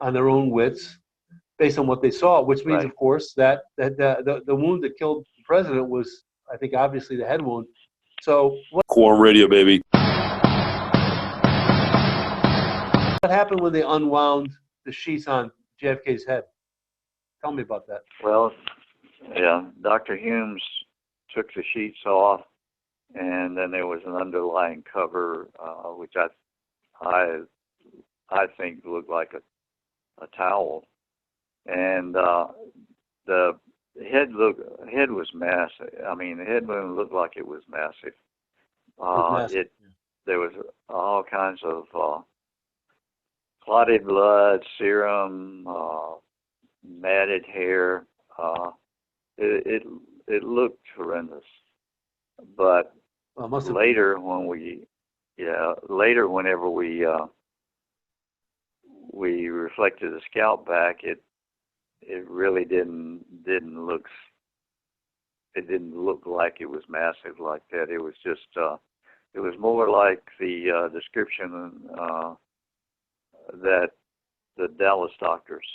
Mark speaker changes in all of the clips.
Speaker 1: on their own wits, based on what they saw, which means,
Speaker 2: Right.
Speaker 1: of course, that the wound that killed the president was, I think, obviously the head wound. So
Speaker 3: Quorum radio, baby.
Speaker 1: what happened when they unwound the sheets on JFK's head? Tell me about that.
Speaker 2: Well, yeah, Dr. Humes took the sheets off, and then there was an underlying cover, which I think looked like a towel, and the head was massive. I mean, the head wound looked like it was massive. There was all kinds of clotted blood, serum, matted hair. It looked horrendous. But later, whenever we reflected the scalp back, it really didn't look. It didn't look like it was massive like that. It was just. It was more like the description that the Dallas doctors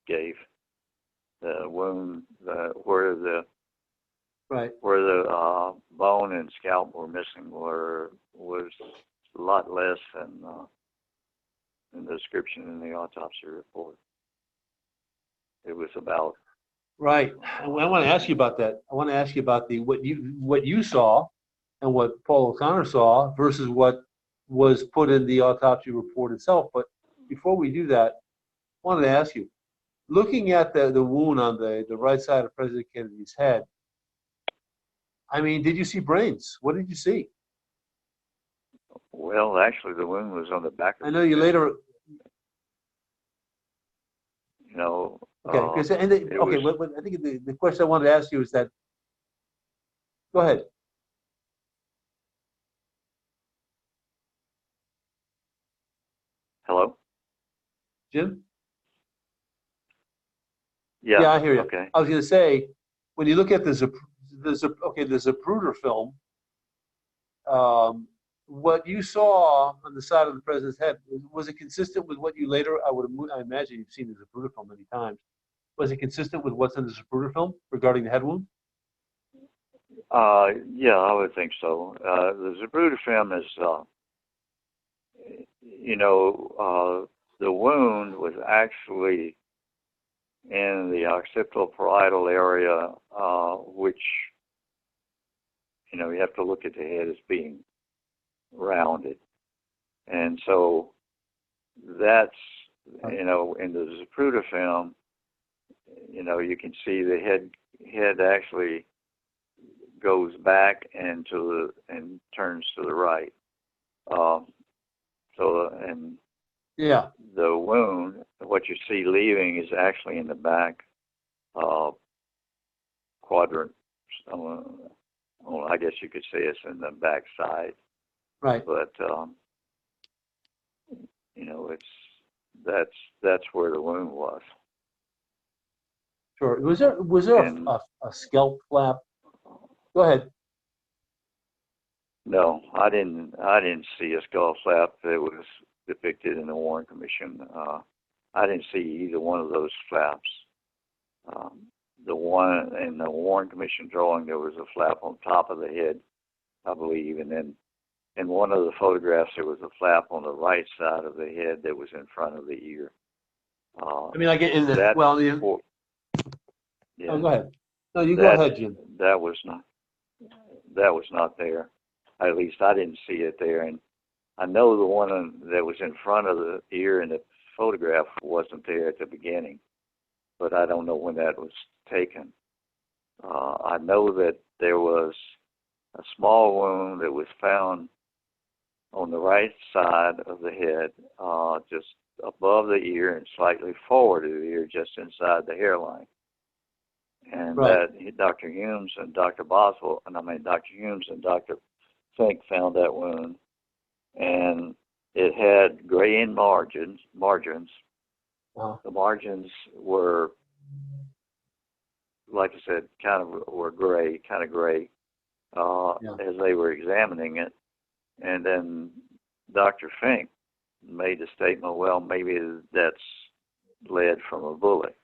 Speaker 2: gave. The wound, where the bone and scalp were missing, was a lot less than the description in the autopsy report. It was about.
Speaker 1: Right. I want to ask you about that. I want to ask you about what you saw and what Paul O'Connor saw versus what was put in the autopsy report itself. But before we do that, I wanted to ask you, looking at the wound on the right side of President Kennedy's head, I mean, did you see brains? What did you see?
Speaker 2: Well, actually, the wound was on the back of
Speaker 1: I know you later.
Speaker 2: You know.
Speaker 1: Okay. I think the question I wanted to ask you is that. Go ahead.
Speaker 2: Hello.
Speaker 1: Jim.
Speaker 2: Yeah,
Speaker 1: I hear you.
Speaker 2: Okay.
Speaker 1: I was going to say, when you look at the Zapruder film, what you saw on the side of the president's head, was it consistent with what you later? I imagine you've seen the Zapruder film many times. Was it consistent with what's in the Zapruder film regarding the head wound?
Speaker 2: Yeah, I would think so. The Zapruder film is, the wound was actually in the occipital parietal area, which, you have to look at the head as being rounded. And so that's, in the Zapruder film, you can see the head actually goes back and turns to the right. The wound, what you see leaving, is actually in the back quadrant. I guess you could say it's in the back side.
Speaker 1: Right.
Speaker 2: But that's where the wound was.
Speaker 1: Sure. Was there a scalp flap? Go ahead.
Speaker 2: No, I didn't see a skull flap that was depicted in the Warren Commission. I didn't see either one of those flaps. The one in the Warren Commission drawing, there was a flap on top of the head, I believe, and then in one of the photographs there was a flap on the right side of the head that was in front of the ear.
Speaker 1: I mean, like in the
Speaker 2: yeah.
Speaker 1: Oh, go ahead. No, you go ahead, Jim.
Speaker 2: That was not there. At least I didn't see it there, and I know the one that was in front of the ear in the photograph wasn't there at the beginning, but I don't know when that was taken. I know that there was a small wound that was found on the right side of the head, just above the ear and slightly forward of the ear, just inside the hairline. And that Dr. Humes and Dr. Fink found that wound, and it had gray in margins.
Speaker 1: Wow.
Speaker 2: The margins were, like I said, kind of gray, as they were examining it. And then Dr. Fink made the statement, well, maybe that's lead from a bullet.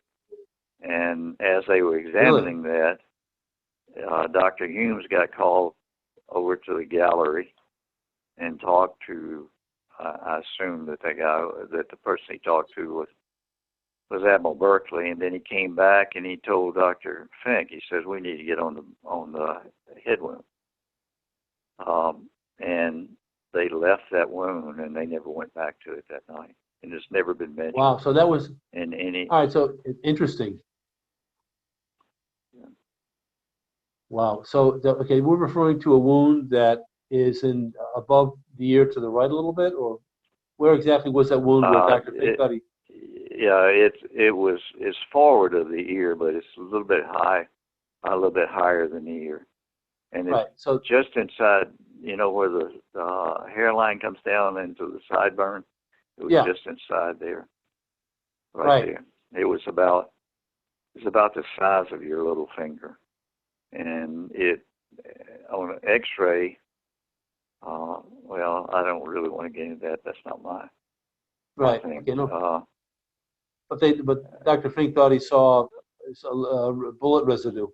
Speaker 2: And as they were examining that, Dr. Humes got called over to the gallery and talked to, I assume that the person he talked to was Admiral Berkeley, and then he came back and he told Dr. Fink, he says, we need to get on the head wound. And they left that wound and they never went back to it that night. And it's never been mentioned.
Speaker 1: Wow, so that was,
Speaker 2: in any.
Speaker 1: all right, so interesting.
Speaker 2: Yeah.
Speaker 1: Wow, so, okay, we're referring to a wound that is in above the ear to the right a little bit, or where exactly was that wound where Dr. Fink thought he?
Speaker 2: Yeah, it's forward of the ear, but it's a little bit high, a little bit higher than the ear, and it's
Speaker 1: right, so
Speaker 2: just inside. You know where the hairline comes down into the sideburn. It was just inside there, right there. It was about the size of your little finger, and it on an X-ray. Well, I don't really want to get into that. That's not my thing.
Speaker 1: Okay, no. But Dr. Fink thought he saw bullet residue.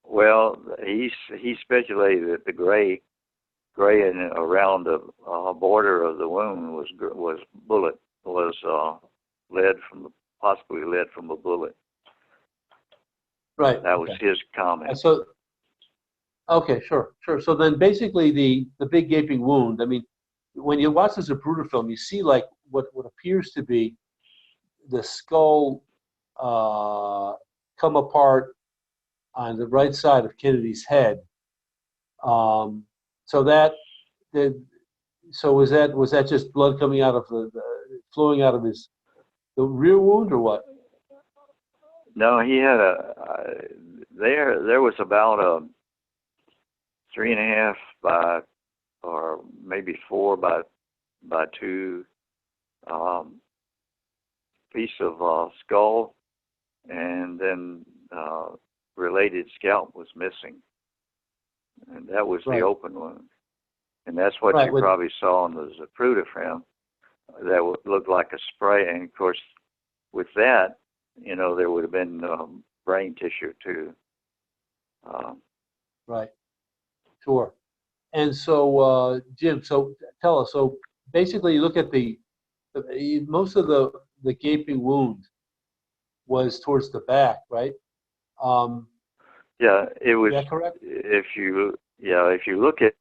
Speaker 2: Well, he speculated that the gray and around the border of the wound was possibly lead from a bullet.
Speaker 1: Right.
Speaker 2: That was his comment.
Speaker 1: So, okay, sure. So then, basically, the big gaping wound. I mean, when you watch the Zapruder film, you see like what appears to be the skull come apart on the right side of Kennedy's head. So was that just blood coming out of flowing out of the rear wound, or what?
Speaker 2: No, he had there was about a 3.5 by, or maybe 4 by 2 piece of skull, and then related scalp was missing, and that was the open wound, and that's what you probably saw in the Zapruder film. That would look like a spray, and of course, with that, there would have been brain tissue too.
Speaker 1: Right. Sure. And so, Jim, so tell us. So basically, you look at most of the gaping wound was towards the back, right?
Speaker 2: Yeah, it was.
Speaker 1: Is that correct?
Speaker 2: If you look at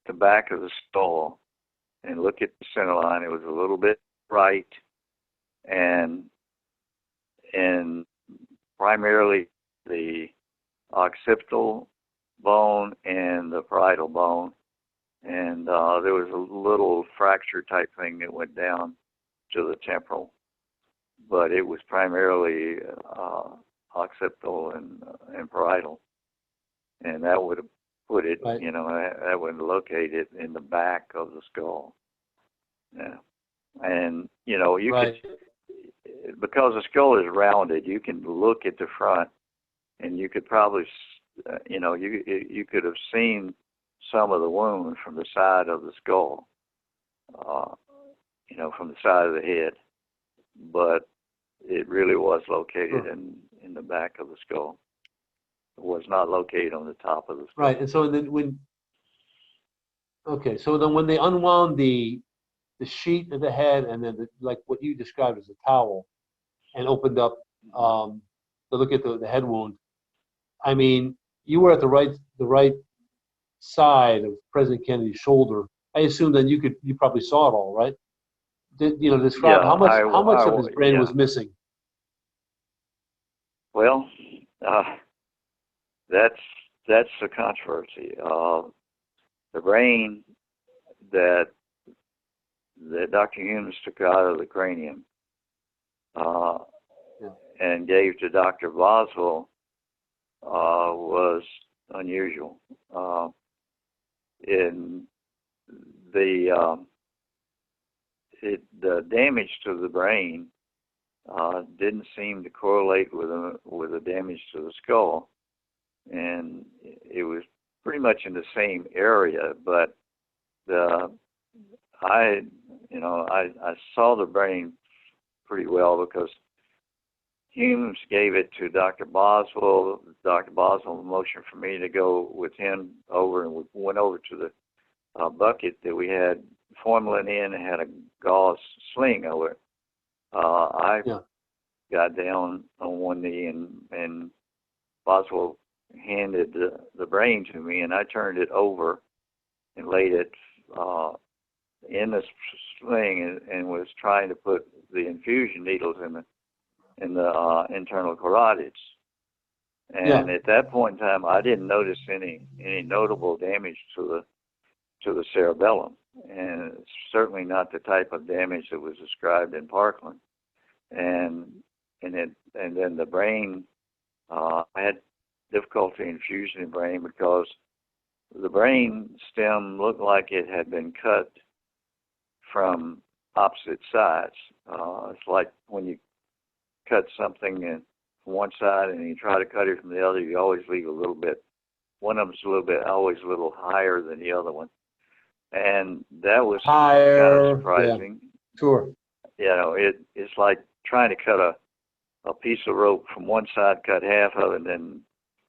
Speaker 2: the back of the skull and look at the center line, it was a little bit right, and primarily the occipital bone and the parietal bone, and there was a little fracture type thing that went down to the temporal, but it was primarily occipital and parietal, and that would have put it, that would locate it in the back of the skull. Yeah, and you could, because the skull is rounded, you can look at the front, and you could probably, you could have seen some of the wound from the side of the skull, from the side of the head, but it really was located in the back of the skull. It was not located on the top of the skull.
Speaker 1: Right, and so then when they unwound the sheet of the head, and then like what you described as a towel, and opened up to look at the head wound, I mean, you were at the right side of President Kennedy's shoulder. I assume then you probably saw it all, right? Describe how much of his brain was missing.
Speaker 2: Well, that's the controversy. The brain that Dr. Humes took out of the cranium and gave to Dr. Boswell was unusual. In the damage to the brain didn't seem to correlate with the damage to the skull, and it was pretty much in the same area, but the I saw the brain pretty well because Humes gave it to Dr. Boswell. Dr. Boswell motioned for me to go with him over, and we went over to the bucket that we had formalin in and had a gauze sling over it. I got down on one knee, and Boswell handed the brain to me, and I turned it over and laid it in the sling and was trying to put the infusion needles in the internal carotids. And at that point in time, I didn't notice any notable damage to the cerebellum, and it's certainly not the type of damage that was described in Parkland. And then the brain, I had difficulty infusing the brain because the brain stem looked like it had been cut from opposite sides. It's like when you cut something in from one side and you try to cut it from the other, you always leave a little bit. One of them's always a little higher than the other one. And that was
Speaker 1: higher,
Speaker 2: kind of surprising.
Speaker 1: Yeah. Sure.
Speaker 2: It's like trying to cut a piece of rope from one side, cut half of it, and then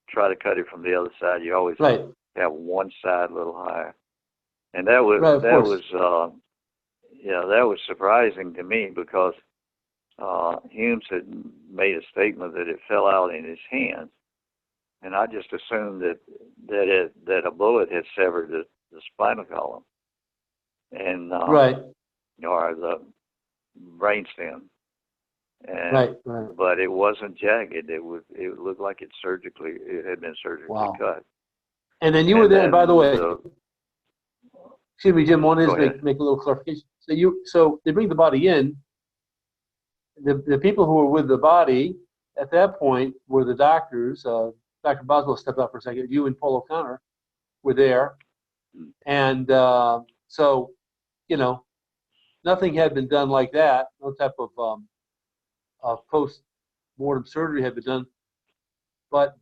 Speaker 2: try to cut it from the other side. You always have one side a little higher. And that was surprising to me because Humes had made a statement that it fell out in his hands, and I just assumed that a bullet had severed the spinal column and or the brainstem. And, but it wasn't jagged. It looked like it had been surgically cut.
Speaker 1: And then you were there. And by the way, excuse me, Jim. I wanted to make a little clarification. So they bring the body in. The people who were with the body at that point were the doctors. Dr. Boswell stepped out for a second. You and Paul O'Connor were there, and so nothing had been done like that. No type of post-mortem surgery had been done, but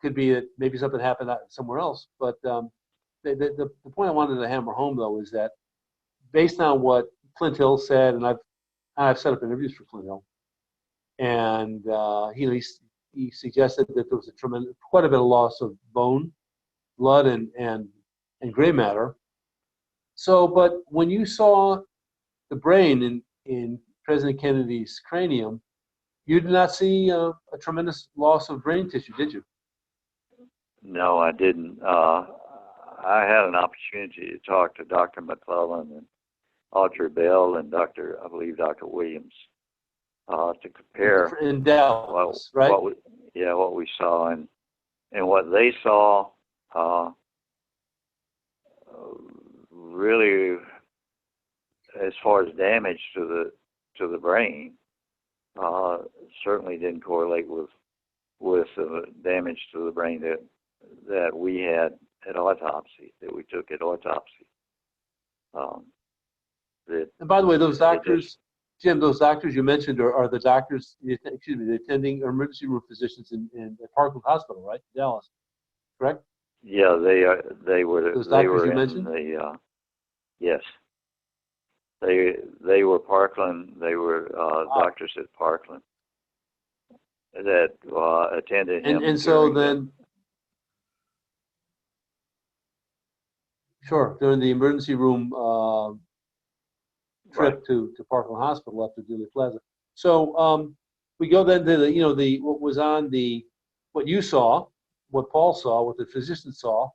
Speaker 1: could be that maybe something happened somewhere else. But the point I wanted to hammer home, though, is that based on what Clint Hill said, and I've set up interviews for Clint Hill, and he suggested that there was quite a bit of loss of bone, blood, and gray matter. So, but when you saw the brain in President Kennedy's cranium, you did not see a tremendous loss of brain tissue, did you?
Speaker 2: No, I didn't. I had an opportunity to talk to Dr. McClellan and Audrey Bell and I believe Dr. Williams, to compare
Speaker 1: in Dallas,
Speaker 2: what we saw and what they saw. Really, as far as damage to the brain, certainly didn't correlate with the damage to the brain that we had at autopsy, that we took at autopsy.
Speaker 1: And by the way, those doctors, Jim, those doctors you mentioned are the doctors, the attending emergency room physicians at Parkland Hospital, right, Dallas, correct?
Speaker 2: Yeah, they were.
Speaker 1: Those doctors you
Speaker 2: in
Speaker 1: mentioned?
Speaker 2: Yes. They were Parkland. They were doctors at Parkland that attended him.
Speaker 1: And so then, during the emergency room trip to Parkland Hospital up to Dealey Plaza. So we go then to what was on what you saw, what Paul saw, what the physician saw,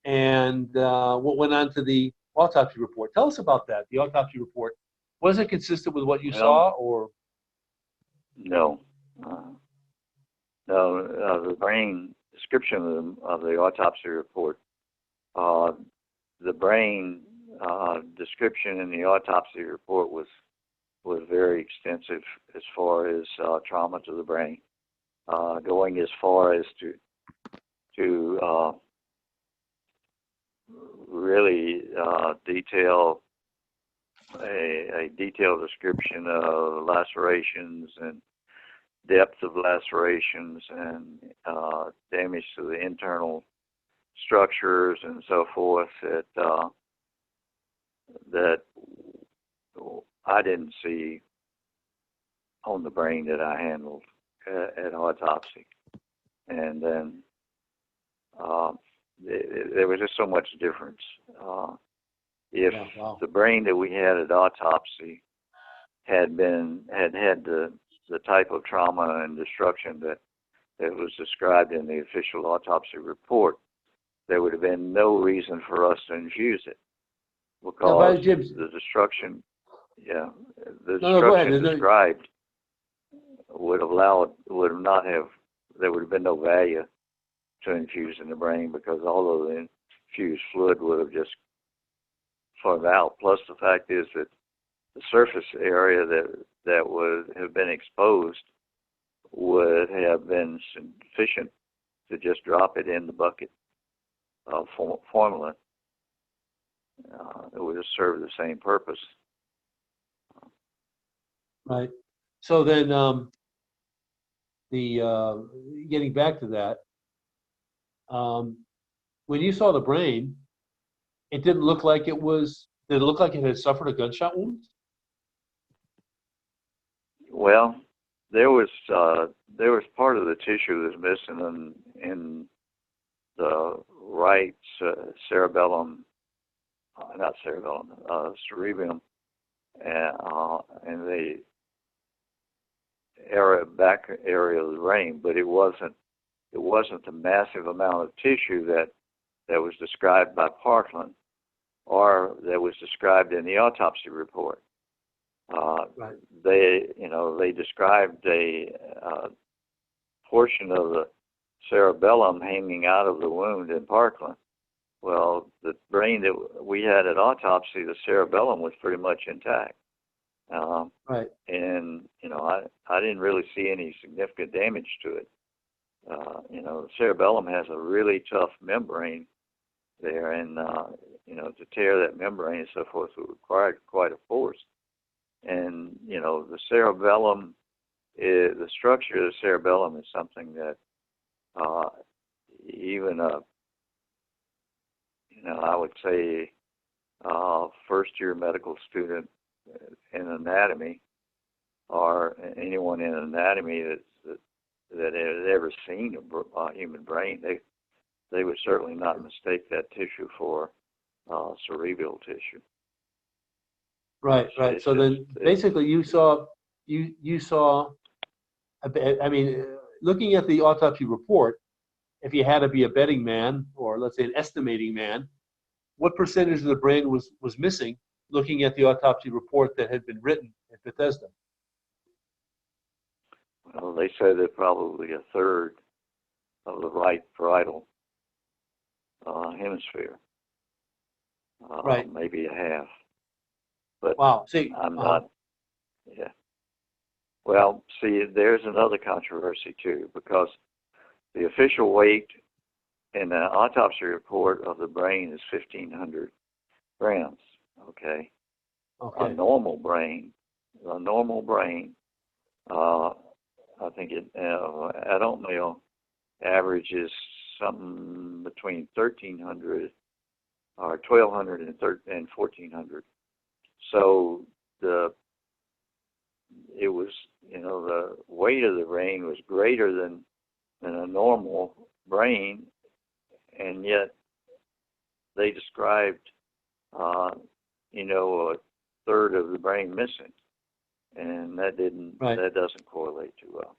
Speaker 1: and what went on to the autopsy report. Tell us about that. The autopsy report, was it consistent with what you saw, or?
Speaker 2: No. The brain description of the autopsy report, the brain description in the autopsy report was very extensive as far as trauma to the brain, going as far as to really detail a detailed description of lacerations and depth of lacerations and damage to the internal structures and so forth. that I didn't see on the brain that I handled at autopsy. And then there was just so much difference. If the brain that we had at autopsy had had the type of trauma and destruction that was described in the official autopsy report, there would have been no reason for us to infuse it, because the destruction, described would there would have been no value to infuse in the brain, because all of the infused fluid would have just flowed out. Plus, the fact is that the surface area that would have been exposed would have been sufficient to just drop it in the bucket of formalin. It would have served the same purpose.
Speaker 1: Right. So then, getting back to that, when you saw the brain, it didn't look like it was. Did it look like it had suffered a gunshot wound?
Speaker 2: Well, there was part of the tissue that was missing in the right cerebellum, not cerebellum, cerebrum, and the back area of the brain, but it wasn't the massive amount of tissue that was described by Parkland, or that was described in the autopsy report.
Speaker 1: Right.
Speaker 2: They described a portion of the cerebellum hanging out of the wound in Parkland. Well, the brain that we had at autopsy, the cerebellum was pretty much intact.
Speaker 1: Right.
Speaker 2: And I didn't really see any significant damage to it. The cerebellum has a really tough membrane there, and to tear that membrane and so forth would require quite a force. And the cerebellum, the structure of the cerebellum is something that even I would say first-year medical student in anatomy, or anyone in anatomy that had ever seen a human brain, they would certainly not mistake that tissue for cerebral tissue.
Speaker 1: Right. So then, basically, you saw. I mean, looking at the autopsy report, if you had to be a betting man, or let's say an estimating man, what percentage of the brain was missing? Looking at the autopsy report that had been written at Bethesda.
Speaker 2: Well, they said that probably a third of the right parietal hemisphere.
Speaker 1: Right.
Speaker 2: Maybe a half. But
Speaker 1: wow. See,
Speaker 2: I'm not. Yeah. Well, see, there's another controversy too, because the official weight in the autopsy report of the brain is 1,500 grams. Okay. A normal brain, I think adult male averages something between 1,300 or 1,200 and 1,400. So the weight of the brain was greater than a normal brain, and yet they described a third of the brain missing, and that doesn't correlate too well.